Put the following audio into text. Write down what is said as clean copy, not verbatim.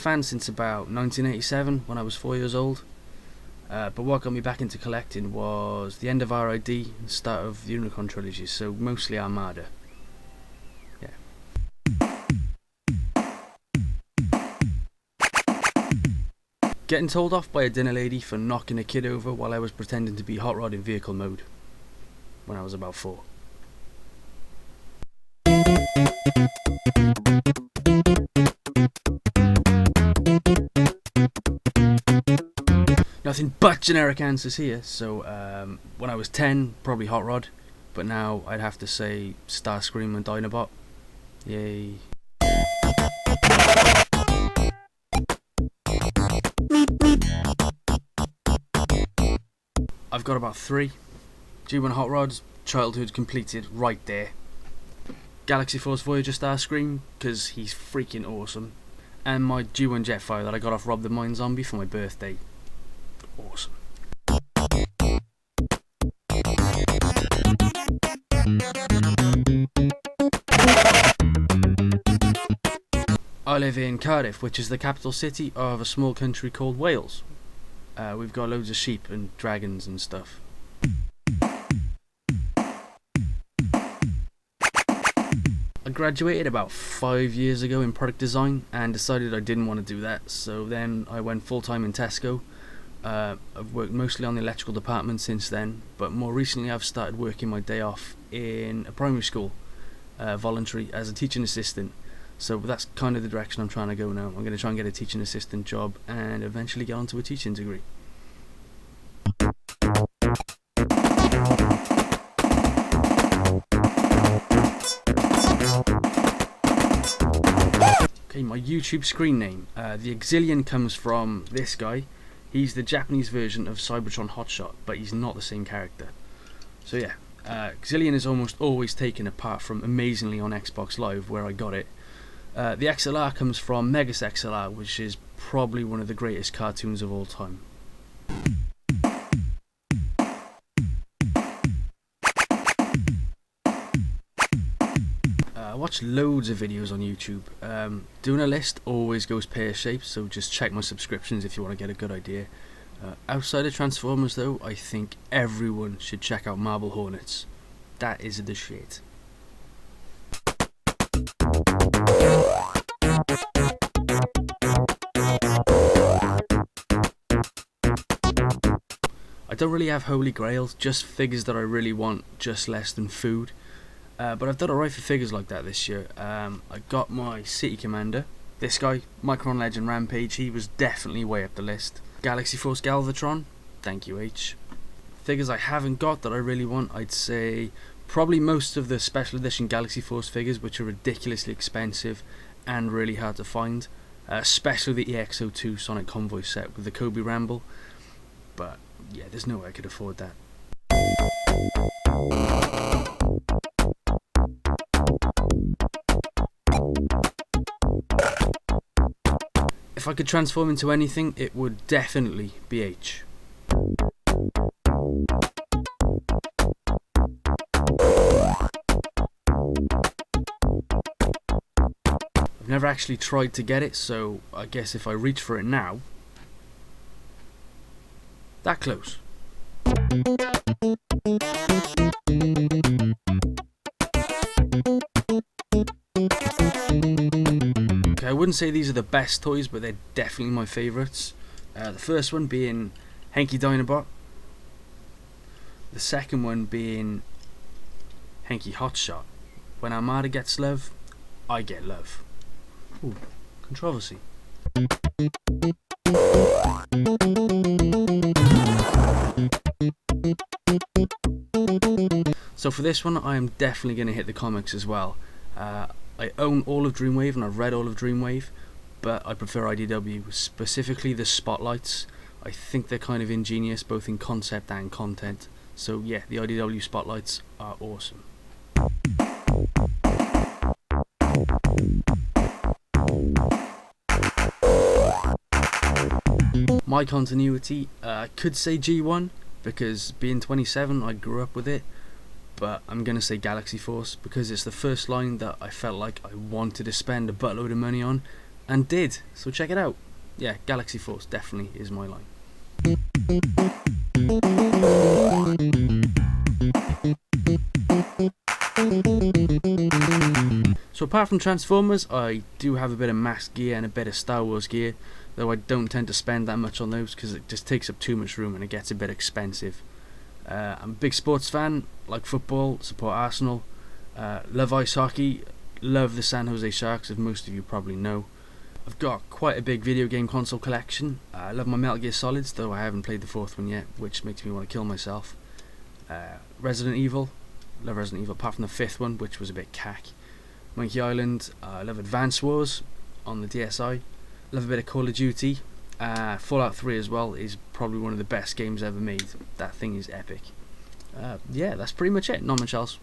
fan since about 1987 when I was 4 years old. But what got me back into collecting was the end of RID and start of the Unicron trilogy, so mostly Armada. Yeah. Getting told off by a dinner lady for knocking a kid over while I was pretending to be hot rod in vehicle mode when I was about 4. Nothing but generic answers here. So when I was 10, probably hot rod, but now I'd have to say Starscream and Dinobot. Yay. I've got about 3. G1 hot rods, childhood completed right there. Galaxy Force Voyager Starscream, because he's freaking awesome. And my G1 Jetfire that I got off Rob the Mind Zombie for my birthday. Awesome. I live in Cardiff, which is the capital city of a small country called Wales. We've got loads of sheep and dragons and stuff. I graduated about 5 years ago in product design and decided I didn't want to do that, so then I went full-time in Tesco. I've worked mostly on the electrical department since then, but more recently I've started working my day off in a primary school, voluntary, as a teaching assistant. So that's kind of the direction I'm trying to go now. I'm going to try and get a teaching assistant job and eventually get onto a teaching degree. Okay, my YouTube screen name. The Exillion comes from this guy. He's the Japanese version of Cybertron Hotshot, but he's not the same character. So yeah, Exillion is almost always taken apart from amazingly on Xbox Live, where I got it. The XLR comes from Megas XLR, which is probably one of the greatest cartoons of all time. I watch loads of videos on YouTube. Doing a list always goes pear-shaped, so just check my subscriptions if you want to get a good idea. Outside of Transformers though, I think everyone should check out Marble Hornets. That is the shit. I don't really have holy grails, just figures that I really want, just less than food. But I've done alright for figures like that this year. I got my City Commander. This guy, Micron Legend Rampage, he was definitely way up the list. Galaxy Force Galvatron, thank you H. Figures I haven't got that I really want, I'd say probably most of the special edition Galaxy Force figures, which are ridiculously expensive and really hard to find. Especially the EX-02 Sonic Convoy set with the Kobe Ramble. But yeah, there's no way I could afford that. If I could transform into anything, it would definitely be H. I've never actually tried to get it, so I guess if I reach for it now, that close. Okay, I wouldn't say these are the best toys, but they're definitely my favourites. The first one being Henky Dinobot. The second one being Henky Hotshot. When Armada gets love, I get love. Ooh, controversy. So for this one, I am definitely going to hit the comics as well. I own all of Dreamwave and I've read all of Dreamwave, but I prefer IDW, specifically the Spotlights. I think they're kind of ingenious both in concept and content. So yeah, the IDW Spotlights are awesome. My continuity, I could say G1, because being 27 I grew up with it, but I'm going to say Galaxy Force because it's the first line that I felt like I wanted to spend a buttload of money on, and did, so check it out. Yeah, Galaxy Force definitely is my line. So apart from Transformers, I do have a bit of mass gear and a bit of Star Wars gear, though I don't tend to spend that much on those because it just takes up too much room and it gets a bit expensive. I'm a big sports fan, like football, support Arsenal, love ice hockey, love the San Jose Sharks, as most of you probably know. I've got quite a big video game console collection. I love my Metal Gear Solids, though I haven't played the 4th one yet, which makes me want to kill myself. Resident Evil, love Resident Evil, apart from the 5th one, which was a bit cack. Monkey Island, I love Advance Wars on the DSi. Love a bit of Call of Duty. Fallout 3 as well is probably one of the best games ever made. That thing is epic. Yeah, that's pretty much it. Not much else.